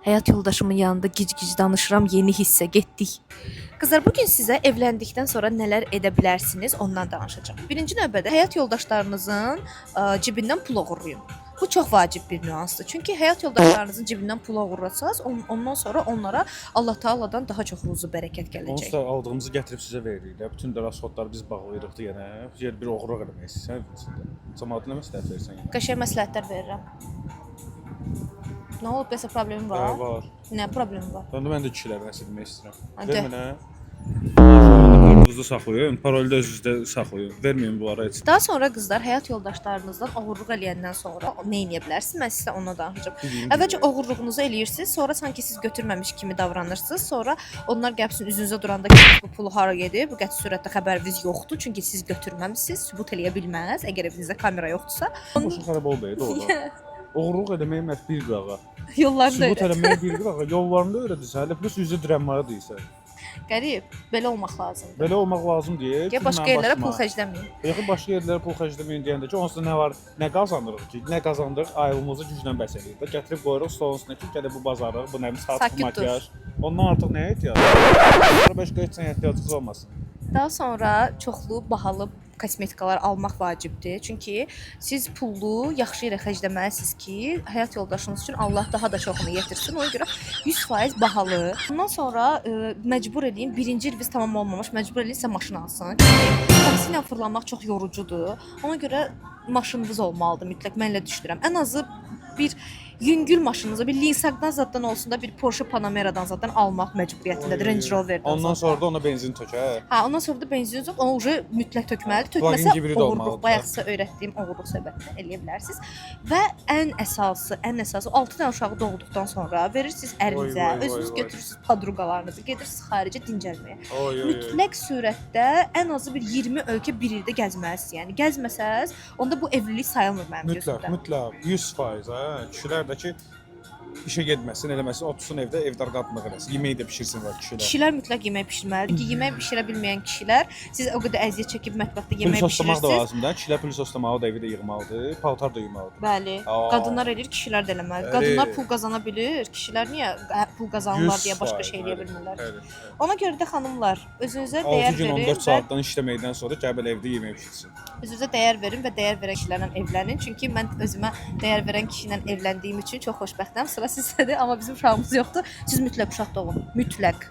Həyat yoldaşımın yanında gic-gic danışıram, yeni hissə getdik. Qızlar, bugün sizə evləndikdən sonra nələr edə bilərsiniz, ondan danışacağam. Birinci növbədə həyat yoldaşlarınızın cibindən pul oğurlayın. Bu çox vacib bir nüansdır. Çünki həyat yoldaşlarınızın cibindən pul oğurlasanız, ondan sonra onlara Allah Taala'dan daha çox ruzu bərəkət gələcək. Onsuz da aldığımızı gətirib sizə veririk də. Bütün də rasxodları biz bağlayırıq da yenə. Yer bir oğurluq eləmək istəyirsən içində. Cəmaatına nə məsləhət verirsən yəni? Qəşəng məsləhətlər verirəm. Nə olub, bəsə problemin var? Hə, var. Nə problemi var? Mən də kişilərdən nəsə demək istəyirəm. Hə, de. Ver mənə. Kartınızı saxlayın, parolu da özünüzdə saxlayın. Verməyin bunlara heç. Daha sonra qızlar, həyat yoldaşlarınızdan oğurluq eləyəndən sonra nə edə bilərsiniz? Mən sizə ondan danışacağam. Əvvəlcə oğurluğunuzu eləyirsiniz, sonra sanki siz götürməmiş kimi davranırsınız. Sonra onlar gəlib üzünüzə duranda ki, bu pulu hara gedib? Bu qəti surətdə xəbəriniz yoxdur, çünki siz götürməmisiniz, sübut eləyə bilməz. Əgər evinizdə kamera yoxdursa, Boşun xarab olmayı doğru. Oğurluq eləməyə məhz bir qırağa. yollarında Sübut öyrət. eləməyə bir qırağa. Yollarında öyrədirsən, hələ plus üzə dirənməyə deyirsən. Qərib, belə olmaq lazımdır. Belə olmaq lazım deyir. Gəl başqa yerlərə pul xərcləməyin. Yaxın başqa yerlərə pul xərcləməyin deyəndə ki, onsuz da nə var? Nə qazanırıq ki? Nə qazandıq? Aylığımızı güclə bəs eləyir də. Gətirib qoyuruq stolun üstünə ki, gələ bu bazarlıq, bu nə bilim saat Sakit dur. makyaj. Ondan artıq nəyə ehtiyac var? Başqa heç nəyə ehtiyacınız olmasın. Daha sonra çoxlu bahalı kosmetikalar almaq vacibdir. Çünki siz pulu yaxşı yerə xərcləməlisiniz ki, həyat yoldaşınız üçün Allah daha da çoxunu yetirsin. Ona görə 100% bahalı. Ondan sonra məcbur eləyin, birinci iliniz tamam olmamış, məcbur eləyin sizə maşın alsın. Çünki taksi ilə fırlanmaq çox yorucudur. Ona görə maşınınız olmalıdır mütləq. Mən elə düşünürəm. Ən azı bir yüngül maşınınızı, bir Linsagdan zaddan olsun da bir Porsche Panamera'dan zaddan almaq məcburiyyətindədir, Range Rover'dan. Ondan zaddan. sonra da ona benzin tök, hə? Ha, ondan sonra da benzin yox, onu uje mütləq tökməlidir. Plug-in Tökməsə hibrid oğurluq, olmalıdır. bayaq sizə öyrətdiyim oğurluq söhbətini eləyə bilərsiniz. Və ən əsası 6 dənə uşağı doğduqdan sonra verirsiniz ərinizə, Vay, vay, özünüz vay, vay. götürürsüz podruqalarınızı, gedirsiniz xaricə dincəlməyə. Oy Mütləq surətdə ən azı bir 20 ölkə bir ildə gəzməlisiniz. Yəni gəzməsəz, onda bu evlilik sayılmır mənim gözümdə. Mütləq 100%, hə? Kişilər də ki işə getməsin, eləməsin, otursun evdə, evdar qadınlıq eləsin. Yeməyi də bişirsin var kişilər. Kişilər mütləq yemək bişirməlidir ki, yemək bişirə bilməyən kişilər, siz o qədər əziyyət çəkib mətbəxdə yemək Pul soslamaq da bişirirsiniz. lazımdır. Kişilər pul soslamağı da evdə yığmalıdır, paltar da yuymalıdır. Bəli. Aa. Qadınlar eləyir, kişilər də eləməlidir. Bəli. Qadınlar pul qazana bilir, kişilər niyə pul qazanırlar deyə başqa şey eləyə bilmirlər. Ona görə də xanımlar, özünüzə 6 dəyər gün verin 14 və saatdan işləməkdən sonra gəl belə evdə yemək bişirsin. özünüzə dəyər verin və dəyər verən kişilərlə evlənin. Çünki mən özümə dəyər verən kişi ilə evləndiyim üçün çox xoşbəxtəm. Sıra sizdədir, amma bizim uşağımız yoxdur. Siz mütləq uşaq doğun. Mütləq.